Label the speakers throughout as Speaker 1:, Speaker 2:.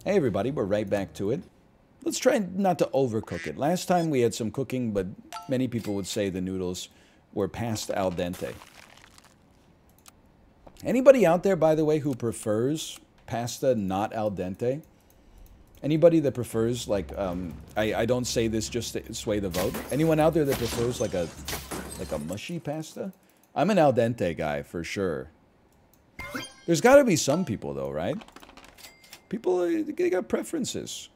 Speaker 1: Hey everybody, we're right back to it. Let's try not to overcook it. Last time we had some cooking, but many people would say the noodles were past al dente. Anybody out there, by the way, who prefers pasta not al dente? Anybody that prefers, like, I don't say this just to sway the vote. Anyone out there that prefers, like a mushy pasta? I'm an al dente guy, for sure. There's got to be some people, though, right? People, they got preferences.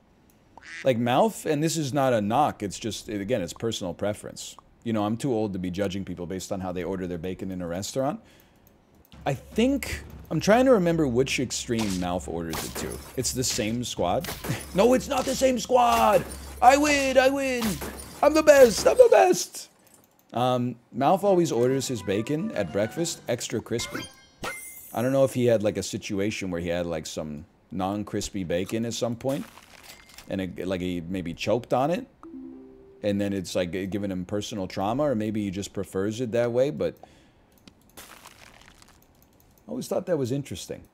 Speaker 1: Like mouth, and this is not a knock, it's just, again, it's personal preference. You know, I'm too old to be judging people based on how they order their bacon in a restaurant. I think, I'm trying to remember which extreme mouth orders it to. It's the same squad. No, it's not the same squad! I win, I win! I'm the best, I'm the best! Mouth always orders his bacon at breakfast extra crispy. I don't know if he had like a situation where he had like some non-crispy bacon at some point, and like he maybe choked on it, and then it's like giving him personal trauma, or maybe he just prefers it that way, but I always thought that was interesting.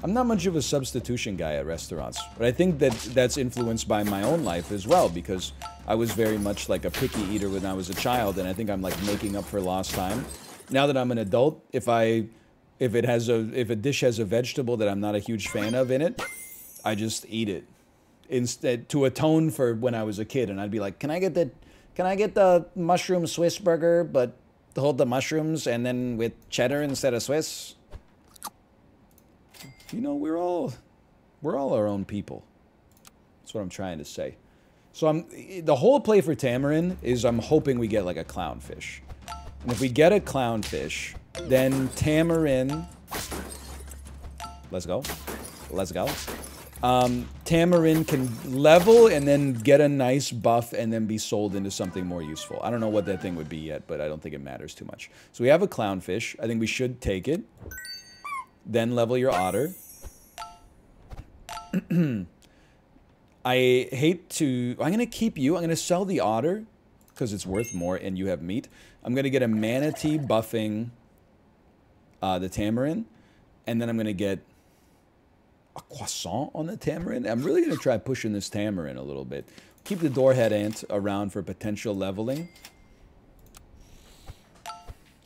Speaker 1: I'm not much of a substitution guy at restaurants, but I think that that's influenced by my own life as well, because I was very much like a picky eater when I was a child, and I think I'm like making up for lost time. Now that I'm an adult, if a dish has a vegetable that I'm not a huge fan of in it, I just eat it. Instead, to atone for when I was a kid, and I'd be like, can I get the mushroom Swiss burger, but hold the mushrooms and then with cheddar instead of Swiss? You know, we're all our own people. That's what I'm trying to say. So the whole play for Tamarin is I'm hoping we get like a clownfish. And if we get a clownfish, then Tamarin, let's go. Tamarin can level and then get a nice buff and then be sold into something more useful. I don't know what that thing would be yet, but I don't think it matters too much. So we have a clownfish. I think we should take it. Then level your otter. I hate to... I'm going to keep you. I'm going to sell the otter because it's worth more and you have meat. I'm going to get a manatee buffing the Tamarin. And then I'm going to get a croissant on the Tamarin. I'm really going to try pushing this Tamarin a little bit. Keep the Doorhead Ant around for potential leveling.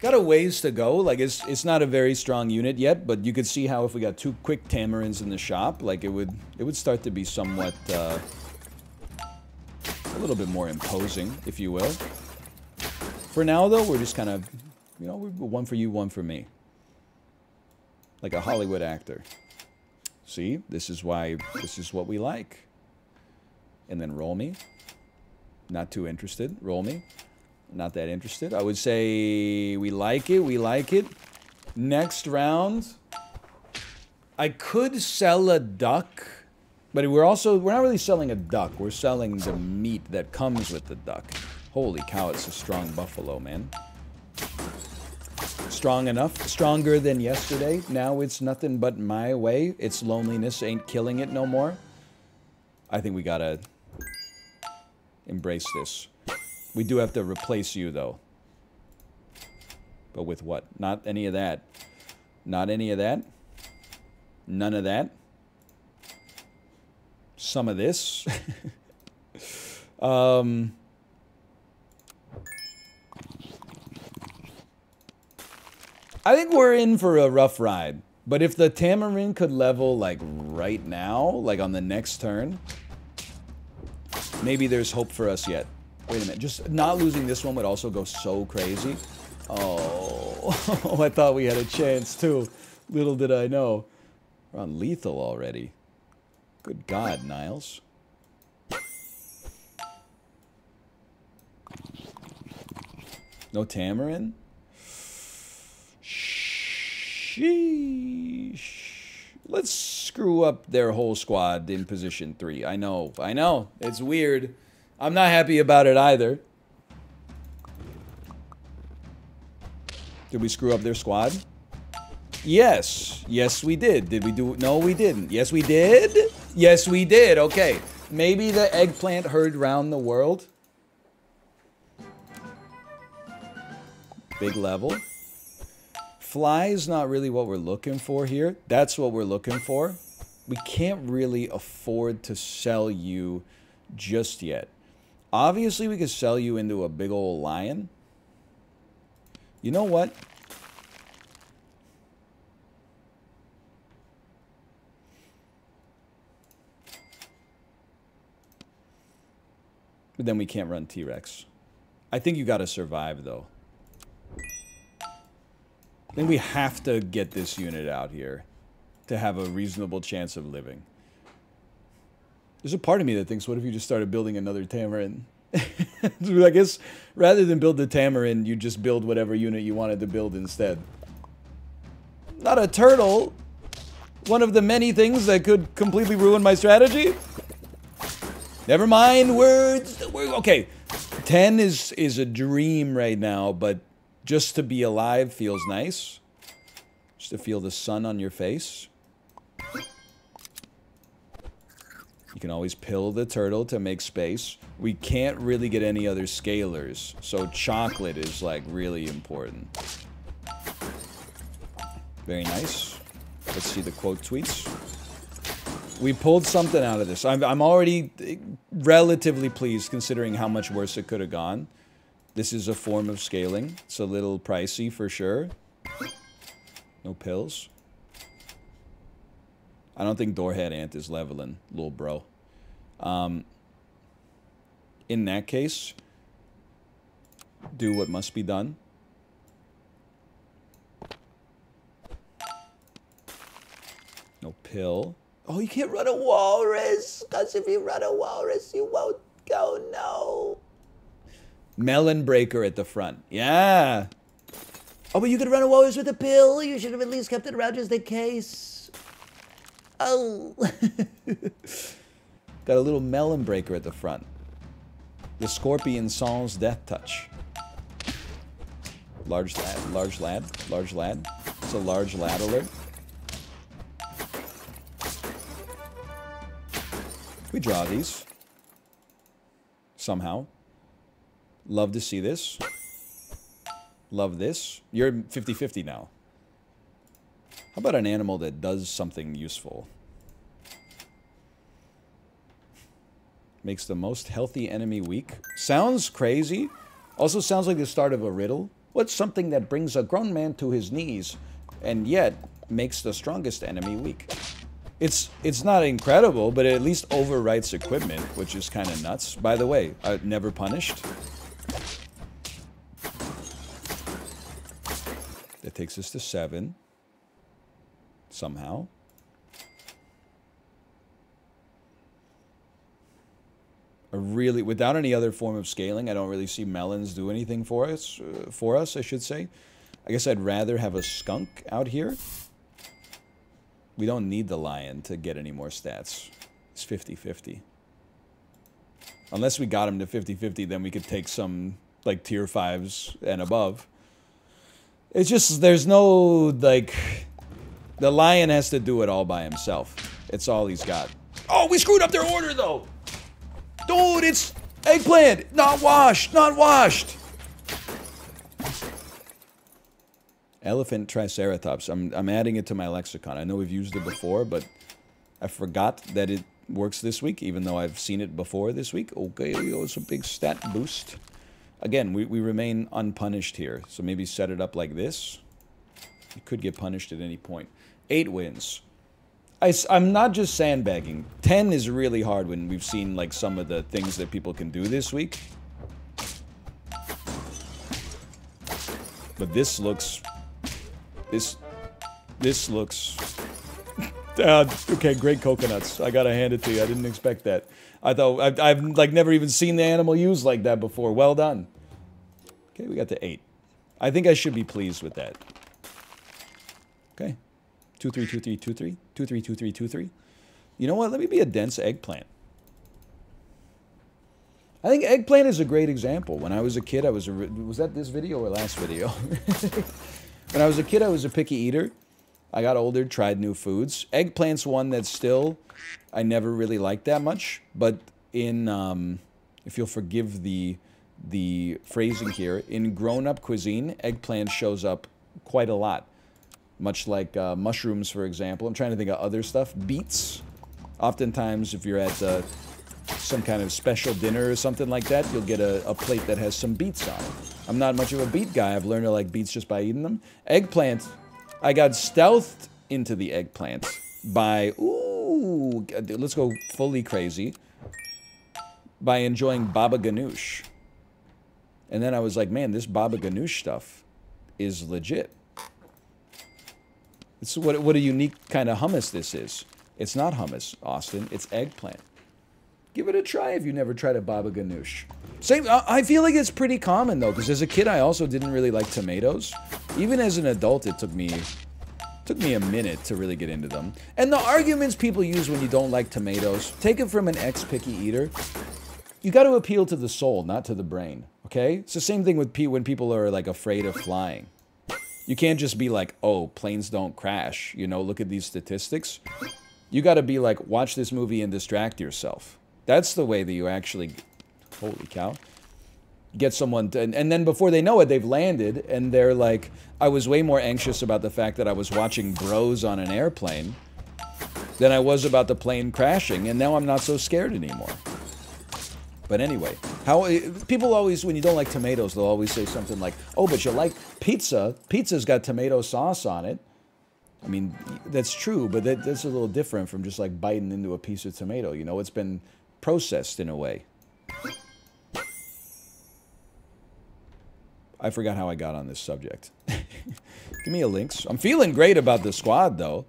Speaker 1: Got a ways to go. Like, it's not a very strong unit yet, but you could see how if we got 2 quick Tamarins in the shop, like, it would start to be somewhat, a little bit more imposing, if you will. For now, though, we're just kind of, you know, we're one for you, one for me. Like a Hollywood actor. See? This is what we like. And then roll me. Not too interested. Roll me. Not that interested. I would say we like it. Next round, I could sell a duck, but we're not really selling a duck. We're selling the meat that comes with the duck. Holy cow, it's a strong buffalo, man. Strong enough, stronger than yesterday. Now it's nothing but my way. Its loneliness ain't killing it no more. I think we gotta embrace this. We do have to replace you, though. But with what? Not any of that. Not any of that. None of that. Some of this. I think we're in for a rough ride. But if the Tamarin could level, like, right now, like on the next turn, maybe there's hope for us yet. Wait a minute, just not losing this one would also go so crazy. Oh, I thought we had a chance too. Little did I know. We're on lethal already. Good God, Niles. No Tamarin? Sheesh. Let's screw up their whole squad in position 3. I know. It's weird. I'm not happy about it either. Did we screw up their squad? Yes. Yes, we did. Did we do... No, we didn't. Yes, we did? Yes, we did. Okay. Maybe the eggplant heard round the world. Big level. Fly is not really what we're looking for here. That's what we're looking for. we can't really afford to sell you just yet. Obviously, we could sell you into a big old lion. You know what? But then we can't run T-Rex. I think you gotta survive, though. I think we have to get this unit out here to have a reasonable chance of living. There's a part of me that thinks, what if you just started building another Tamarin? I guess rather than build the Tamarin, you just build whatever unit you wanted to build instead. Not a turtle! One of the many things that could completely ruin my strategy? Never mind, words. Okay, 10 is a dream right now, but just to be alive feels nice. Just to feel the sun on your face. You can always pill the turtle to make space. We can't really get any other scalers, so chocolate is like really important. Very nice. Let's see the quote tweets. We pulled something out of this. I'm already relatively pleased considering how much worse it could have gone. This is a form of scaling. It's a little pricey for sure. No pills. I don't think Doorhead Ant is leveling, little bro. In that case, do what must be done. No pill. Oh, you can't run a walrus, because if you run a walrus, you won't go, no. Melon breaker at the front. Yeah. Oh, but you could run a walrus with a pill. You should have at least kept it around just in case. Oh. Got a little melon breaker at the front. The Scorpion Sans Death Touch. Large lad, large lad, large lad. It's a large lad alert. We draw these. Somehow. Love to see this. Love this. You're 50-50 now. How about an animal that does something useful? Makes the most healthy enemy weak. Sounds crazy. Also sounds like the start of a riddle. What's something that brings a grown man to his knees and yet makes the strongest enemy weak? It's not incredible, but it at least overwrites equipment, which is kind of nuts. By the way, never punished. That takes us to 7. Somehow. Without any other form of scaling, I don't really see melons do anything for us, I should say. I guess I'd rather have a skunk out here. We don't need the lion to get any more stats. It's 50-50. Unless we got him to 50-50, then we could take some, like, tier 5s and above. It's just, there's no, like... The lion has to do it all by himself. It's all he's got. Oh, we screwed up their order, though! Dude, it's eggplant! Not washed! Not washed! Elephant Triceratops. I'm adding it to my lexicon. I know we've used it before, but I forgot that it works this week, even though I've seen it before this week. Okay, it's a big stat boost. Again, we remain unpunished here, so maybe set it up like this. You could get punished at any point. 8 wins. I'm not just sandbagging. 10 is really hard when we've seen like some of the things that people can do this week. But this looks... This looks... okay, great coconuts. I gotta hand it to you. I didn't expect that. I thought... I've like never even seen the animal used like that before. Well done. Okay, we got to 8. I think I should be pleased with that. Okay. 2-3, 2-3, 2-3. 2-3, 2-3, 2-3. You know what? Let me be a dense eggplant. I think eggplant is a great example. When I was a kid, was that this video or last video? When I was a kid, I was a picky eater. I got older, tried new foods. Eggplant's one that still I never really liked that much. But in, if you'll forgive the phrasing here, in grown-up cuisine, eggplant shows up quite a lot. Much like mushrooms, for example. I'm trying to think of other stuff. Beets. Oftentimes, if you're at some kind of special dinner or something like that, you'll get a plate that has some beets on it. I'm not much of a beet guy. I've learned to like beets just by eating them. Eggplant. I got stealthed into the eggplant by, ooh, let's go fully crazy, by enjoying baba ganoush. And then I was like, man, this baba ganoush stuff is legit. It's what a unique kind of hummus this is. It's not hummus, Austin. It's eggplant. Give it a try if you never tried a baba ganoush. Same. I feel like it's pretty common though, because as a kid I also didn't really like tomatoes. Even as an adult, it took me a minute to really get into them. And the arguments people use when you don't like tomatoes, take it from an ex-picky eater. You got to appeal to the soul, not to the brain. Okay? It's the same thing with when people are like afraid of flying. You can't just be like, oh, planes don't crash. You know, look at these statistics. You got to be like, watch this movie and distract yourself. That's the way that you actually, holy cow, get someone to, and then before they know it, they've landed, and they're like, I was way more anxious about the fact that I was watching bros on an airplane than I was about the plane crashing, and now I'm not so scared anymore. But anyway, people always, when you don't like tomatoes, they'll always say something like, oh, but you like pizza. Pizza's got tomato sauce on it. I mean, that's true, but that's a little different from just like biting into a piece of tomato. You know, it's been processed in a way. I forgot how I got on this subject. Give me a links. I'm feeling great about the squad, though.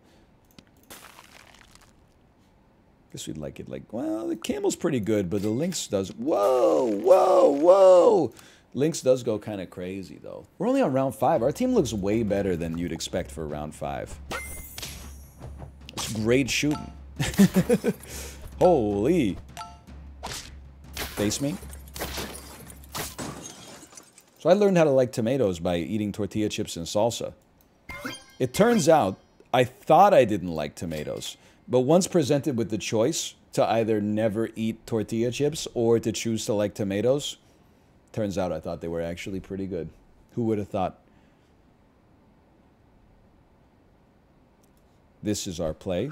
Speaker 1: Guess we'd like it like, well, the camel's pretty good, but the lynx does, whoa, whoa, whoa. Lynx does go kind of crazy, though. We're only on round 5. Our team looks way better than you'd expect for round 5. It's great shooting. Holy. Face me. So I learned how to like tomatoes by eating tortilla chips and salsa. It turns out I thought I didn't like tomatoes, but once presented with the choice to either never eat tortilla chips or to choose to like tomatoes, turns out I thought they were actually pretty good. Who would have thought? This is our play.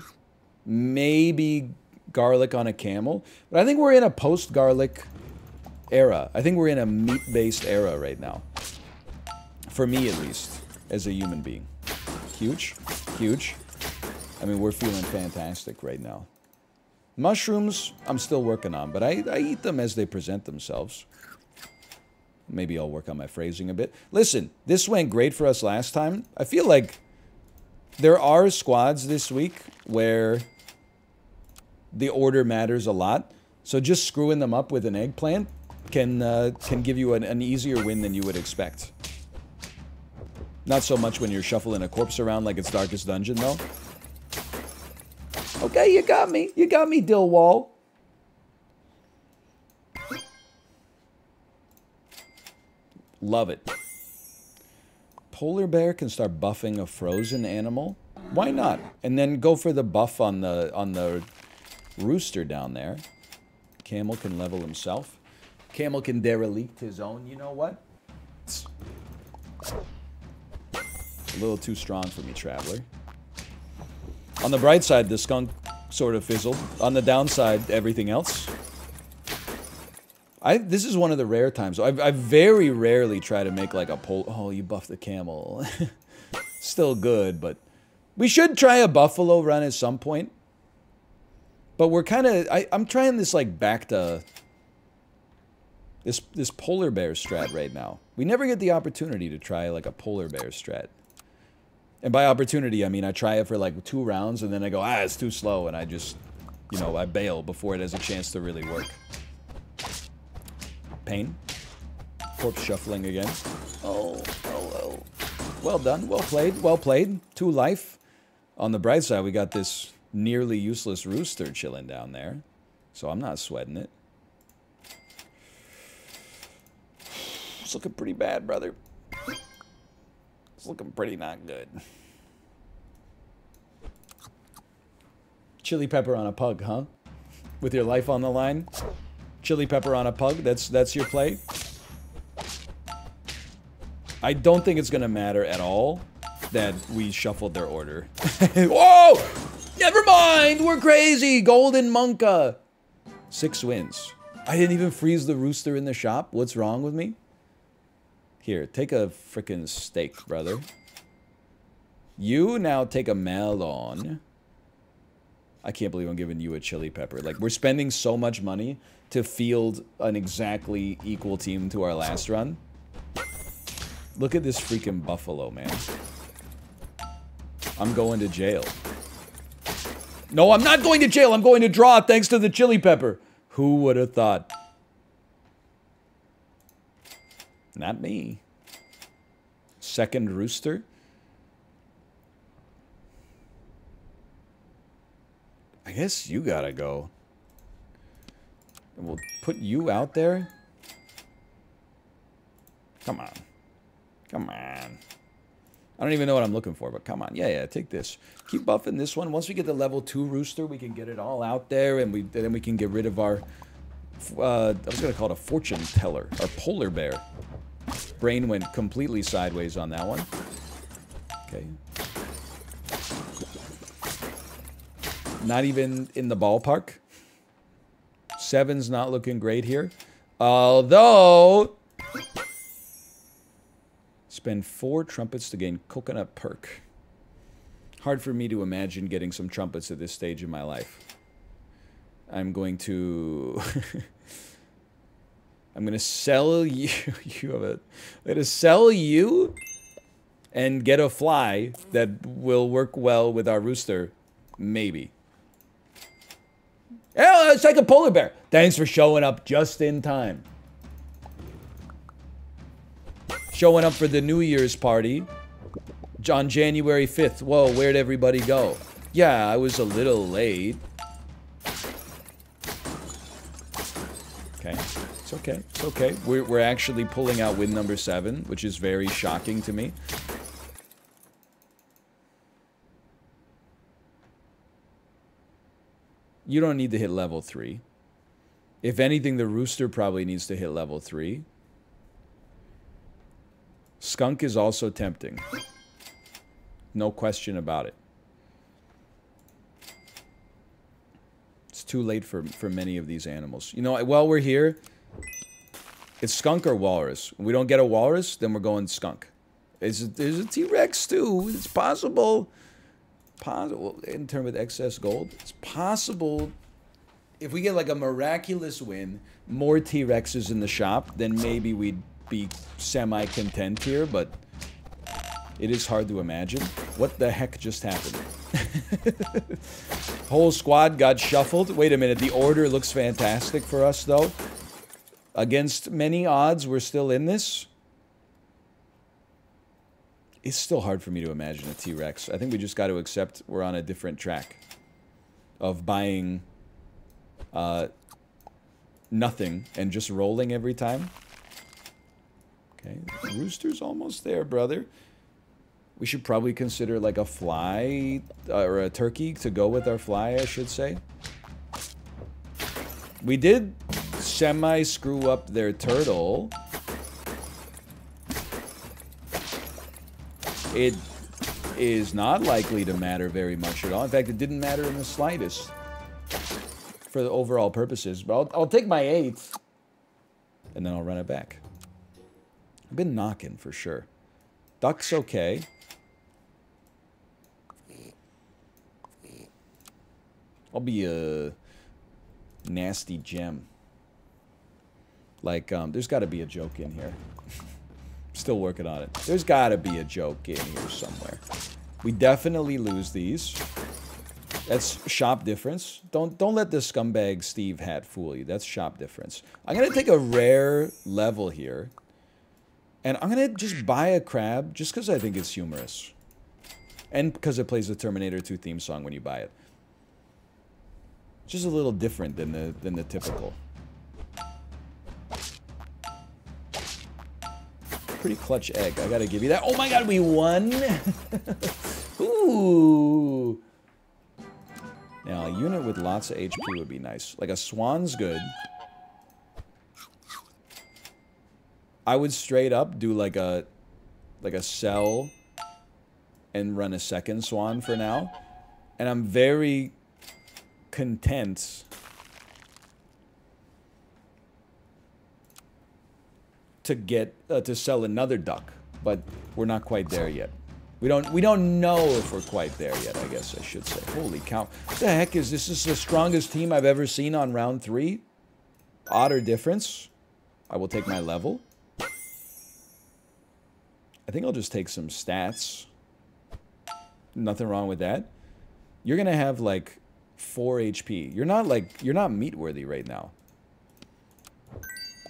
Speaker 1: Maybe garlic on a camel, but I think we're in a post-garlic era. I think we're in a meat-based era right now. For me, at least, as a human being. Huge. Huge. I mean, we're feeling fantastic right now. Mushrooms, I'm still working on, but I eat them as they present themselves. Maybe I'll work on my phrasing a bit. Listen, this went great for us last time. I feel like there are squads this week where the order matters a lot. So just screwing them up with an eggplant can give you an easier win than you would expect. Not so much when you're shuffling a corpse around like it's Darkest Dungeon, though. Okay, you got me. You got me, Dillwall. Love it. Polar bear can start buffing a frozen animal. Why not? And then go for the buff on the rooster down there. Camel can level himself. Camel can derelict his own. You know what? It's a little too strong for me, Traveler. On the bright side, the skunk sort of fizzled. On the downside, everything else. This is one of the rare times. I very rarely try to make like a poll. Oh, you buffed the camel. Still good, but we should try a buffalo run at some point. But we're kind of... I'm trying this like back to... This polar bear strat right now. We never get the opportunity to try like a polar bear strat. And by opportunity, I mean I try it for like 2 rounds and then I go, ah, it's too slow, and I just, you know, I bail before it has a chance to really work. Pain. Corpse shuffling again. Oh, oh, oh. Well done. Well played. Well played. 2 life. On the bright side, we got this nearly useless rooster chilling down there. So I'm not sweating it. It's looking pretty bad, brother. It's looking pretty not good. Chili pepper on a pug, huh? With your life on the line? Chili pepper on a pug, that's your play? I don't think it's gonna matter at all that we shuffled their order. Whoa! Never mind, we're crazy. Golden Monka. 6 wins. I didn't even freeze the rooster in the shop. What's wrong with me? Here, take a frickin' steak, brother. You now take a melon. I can't believe I'm giving you a chili pepper. Like, we're spending so much money to field an exactly equal team to our last run. Look at this freaking buffalo, man. I'm going to jail. No, I'm not going to jail. I'm going to draw thanks to the chili pepper. Who would have thought? Not me. Second rooster. I guess you gotta go. And we'll put you out there. Come on. Come on. I don't even know what I'm looking for, but come on. Yeah, take this. Keep buffing this one. Once we get the level 2 rooster, we can get it all out there, and then we can get rid of our... I was going to call it a fortune teller. Our polar bear. Brain went completely sideways on that one. Okay. Not even in the ballpark. 7's not looking great here. Although... Spend 4 trumpets to gain coconut perk. Hard for me to imagine getting some trumpets at this stage in my life. I'm going to... I'm going to sell you... I'm going to sell you and get a fly that will work well with our rooster. Maybe. Yeah, it's like a polar bear. Thanks for showing up just in time. Showing up for the New Year's party on January 5th. Whoa, where'd everybody go? Yeah, I was a little late. Okay, it's okay, it's okay. We're actually pulling out win number 7, which is very shocking to me. You don't need to hit level 3. If anything, the rooster probably needs to hit level 3. Skunk is also tempting. No question about it. It's too late for many of these animals. You know, while we're here, it's skunk or walrus. If we don't get a walrus, then we're going skunk. There's a T-Rex too. It's possible. In terms of excess gold, it's possible. If we get like a miraculous win, more T-Rexes in the shop, then maybe we'd be semi-content here, but it is hard to imagine. What the heck just happened? Whole squad got shuffled. Wait a minute, the order looks fantastic for us, though. Against many odds, we're still in this. It's still hard for me to imagine a T-Rex. I think we just got to accept we're on a different track of buying nothing and just rolling every time. Okay, rooster's almost there, brother. We should probably consider like a fly or a turkey to go with our fly, I should say. We did semi-screw up their turtle. It is not likely to matter very much at all. In fact, it didn't matter in the slightest for the overall purposes. But I'll take my 8th, and then I'll run it back. I've been knocking for sure. Duck's okay. I'll be a nasty gem. Like, there's got to be a joke in here. Still working on it. There's got to be a joke in here somewhere. We definitely lose these. That's shop difference. Don't let the scumbag Steve hat fool you. That's shop difference. I'm gonna take a rare level here. And I'm going to just buy a crab just because I think it's humorous. And because it plays the Terminator 2 theme song when you buy it. Just a little different than the typical. Pretty clutch egg. I got to give you that. Oh my god, we won! Ooh! Now, a unit with lots of HP would be nice. Like a swan's good. I would straight up do like a sell and run a second swan for now. And I'm very content to get to sell another duck, but we're not quite there yet. We don't know if we're quite there yet, I guess I should say. Holy cow. What the heck is this? This is the strongest team I've ever seen on round 3. Odd or difference. I will take my level. I think I'll just take some stats. Nothing wrong with that. You're gonna have like 4 HP. You're not meat worthy right now.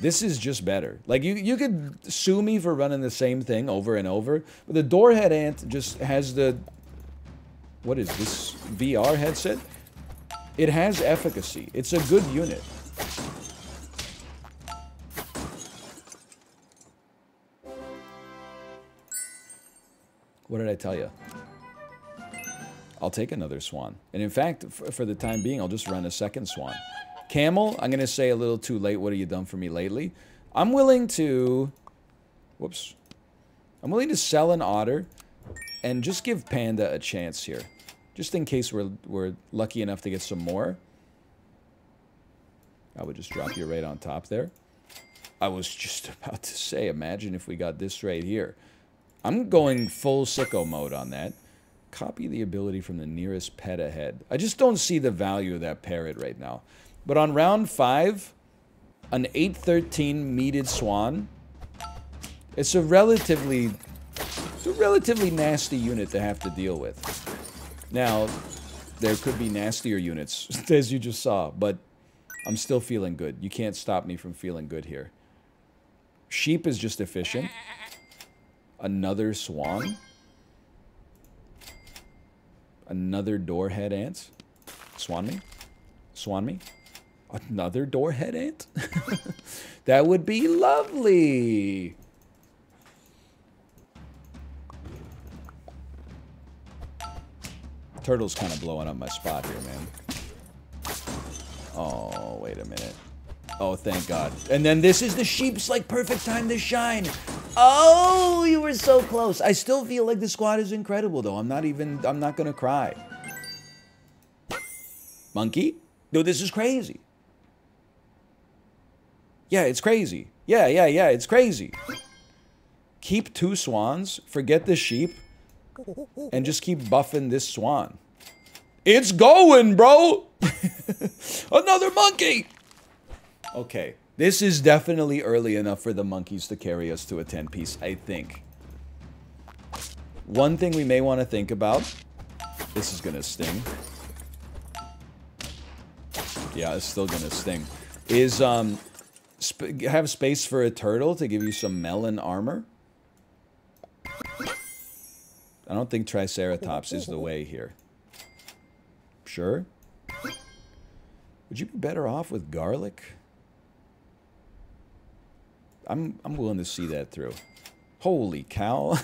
Speaker 1: This is just better. Like you could sue me for running the same thing over and over, but the Doorhead Ant just has the, what is this, VR headset? It has efficacy. It's a good unit. What did I tell you? I'll take another swan. And in fact, for the time being, I'll just run a second swan. Camel, I'm going to say a little too late. What have you done for me lately? I'm willing to... Whoops. I'm willing to sell an otter and just give Panda a chance here. Just in case we're lucky enough to get some more. I would just drop you right on top there. I was just about to say, imagine if we got this right here. I'm going full sicko mode on that. Copy the ability from the nearest pet ahead. I just don't see the value of that parrot right now. But on round 5, an 8-13 meated swan. It's a relatively nasty unit to have to deal with. Now, there could be nastier units, as you just saw, but I'm still feeling good. You can't stop me from feeling good here. Sheep is just efficient. Another swan. Another Doorhead Ant. Swan me? Swan me? Another Doorhead Ant? That would be lovely. Turtle's kind of blowing up my spot here, man. Oh, wait a minute. Oh, thank God. And then this is the sheep's, like, perfect time to shine. Oh, you were so close. I still feel like the squad is incredible, though. I'm not gonna cry. Monkey? Dude, this is crazy. Yeah, it's crazy. Yeah, it's crazy. Keep 2 swans, forget the sheep, and just keep buffing this swan. It's going, bro! Another monkey! Okay, this is definitely early enough for the monkeys to carry us to a 10-piece, I think. One thing we may want to think about, this is gonna sting. Yeah, it's still gonna sting. Is, have space for a turtle to give you some melon armor. I don't think Triceratops is the way here. Sure? Would you be better off with garlic? I'm willing to see that through. Holy cow.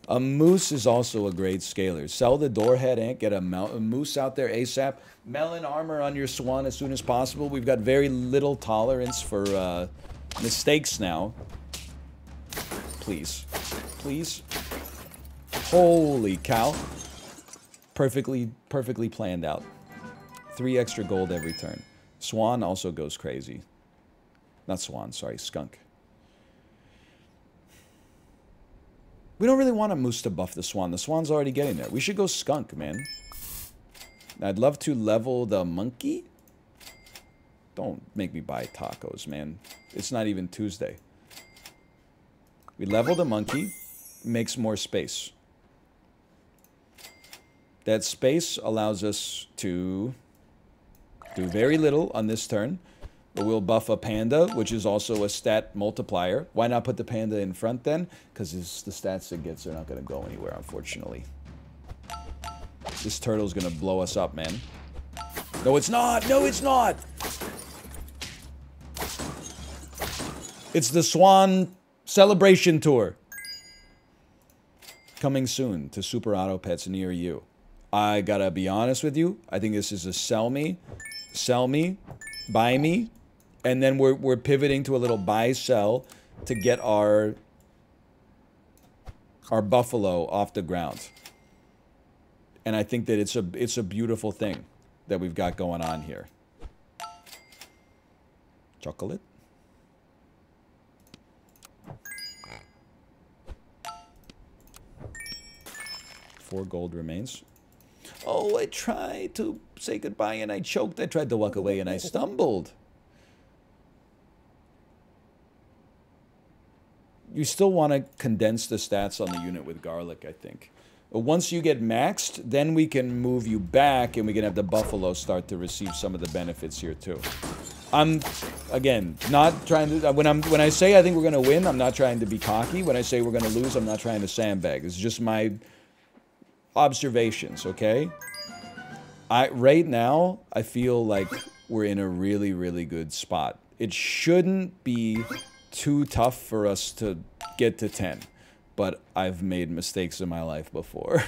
Speaker 1: A moose is also a great scaler. Sell the Doorhead Ant, get a moose out there ASAP. Melon armor on your swan as soon as possible. We've got very little tolerance for mistakes now. Please. Please. Holy cow. Perfectly planned out. 3 extra gold every turn. Swan also goes crazy. Not swan, sorry, skunk. We don't really want a moose to buff the swan. The swan's already getting there. We should go skunk, man. I'd love to level the monkey. Don't make me buy tacos, man. It's not even Tuesday. We level the monkey. Makes more space. That space allows us to do very little on this turn. But we'll buff a panda, which is also a stat multiplier. Why not put the panda in front then? Because the stats it gets are not going to go anywhere, unfortunately. This turtle's going to blow us up, man. No, it's not! No, it's not! It's the Swan Celebration Tour. Coming soon to Super Auto Pets near you. I gotta be honest with you. I think this is a sell me, buy me. And then we're pivoting to a little buy-sell to get our buffalo off the ground. And I think that it's a beautiful thing that we've got going on here. Chocolate. Four gold remains. Oh, I tried to say goodbye and I choked. I tried to walk away and I stumbled. You still want to condense the stats on the unit with garlic, I think. But once you get maxed, then we can move you back and we can have the buffalo start to receive some of the benefits here too. I'm, again, not trying to... When I say I think we're going to win, I'm not trying to be cocky. When I say we're going to lose, I'm not trying to sandbag. It's just my observations, okay? Right now, I feel like we're in a really, really good spot. It shouldn't be too tough for us to get to 10, but I've made mistakes in my life before.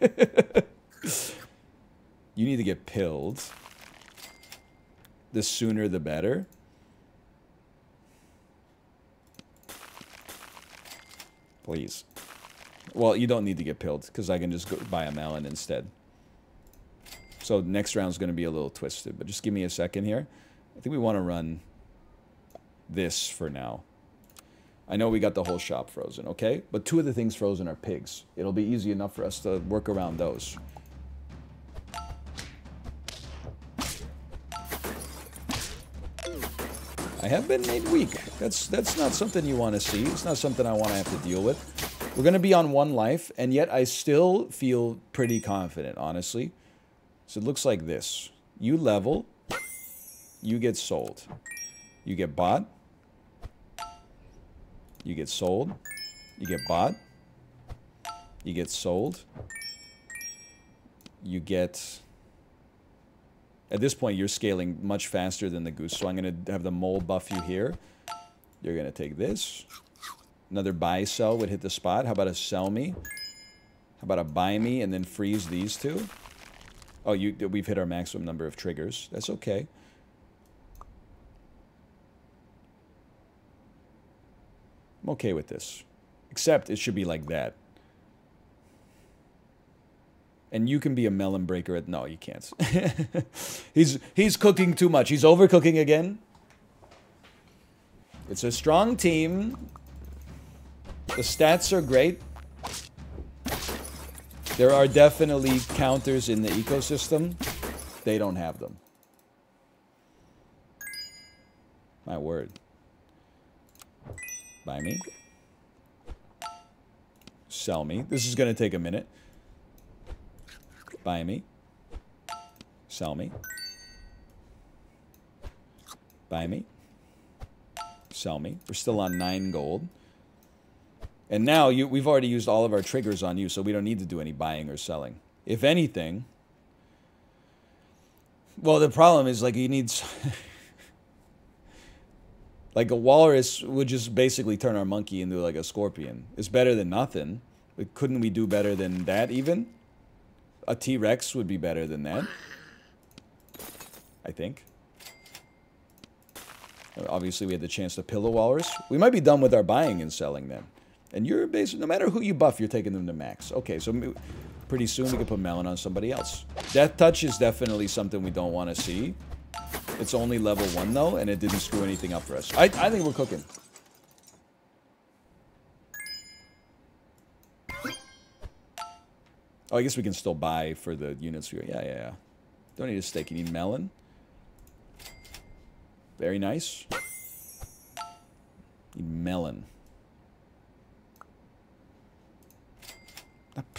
Speaker 1: You need to get pilled. The sooner the better. Please. Well, you don't need to get pilled, because I can just go buy a melon instead. So next round's going to be a little twisted, but just give me a second here. I think we want to run this for now. I know we got the whole shop frozen, okay? But two of the things frozen are pigs. It'll be easy enough for us to work around those. I have been made weak. That's not something you want to see. It's not something I want to have to deal with. We're going to be on 1 life, and yet I still feel pretty confident, honestly. So it looks like this. You level, you get sold. You get bought, you get sold, you get bought, you get sold, you get... At this point, you're scaling much faster than the goose, so I'm going to have the mole buff you here. You're going to take this. Another buy sell would hit the spot. How about a sell me? How about a buy me and then freeze these two? Oh, we've hit our maximum number of triggers. That's okay. I'm okay with this. Except it should be like that. And you can be a melon breaker at... No, you can't. He's cooking too much. He's overcooking again. It's a strong team. The stats are great. There are definitely counters in the ecosystem. They don't have them. My word. Buy me. Sell me. This is going to take a minute. Buy me. Sell me. Buy me. Sell me. We're still on 9 gold. And now we've already used all of our triggers on you, so we don't need to do any buying or selling. If anything... Well, the problem is, like, he needs... Like, a walrus would just basically turn our monkey into, like, a scorpion. It's better than nothing. But couldn't we do better than that, even? A T-Rex would be better than that. I think. Obviously, we had the chance to pill a walrus. We might be done with our buying and selling then. And you're basically, no matter who you buff, you're taking them to max. Okay, so pretty soon we can put melon on somebody else. Death touch is definitely something we don't want to see. It's only level 1 though, and it didn't screw anything up for us. I think we're cooking. Oh, I guess we can still buy for the units. Yeah. Don't need a steak. You need melon. Very nice. Need melon.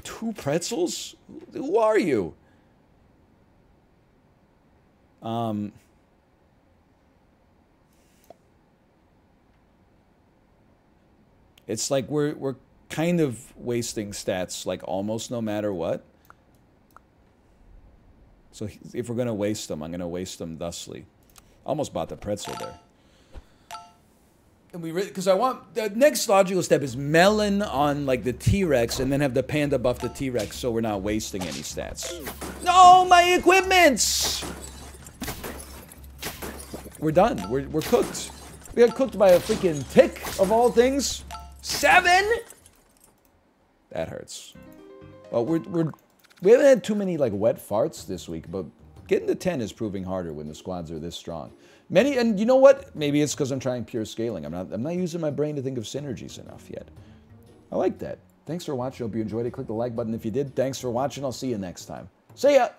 Speaker 1: 2 pretzels? Who are you? It's like we're kind of wasting stats, like almost no matter what. So if we're going to waste them, I'm going to waste them thusly. Almost bought the pretzel there. And because I want... The next logical step is melon on, like, the T-Rex, and then have the panda buff the T-Rex so we're not wasting any stats. No, my equipments! We're done. We're cooked. We got cooked by a freaking tick, of all things. 7? That hurts. Well, We haven't had too many like wet farts this week, but getting to 10 is proving harder when the squads are this strong. And you know what? Maybe it's because I'm trying pure scaling. I'm not using my brain to think of synergies enough yet. I like that. Thanks for watching. Hope you enjoyed it. Click the like button if you did. Thanks for watching. I'll see you next time. See ya!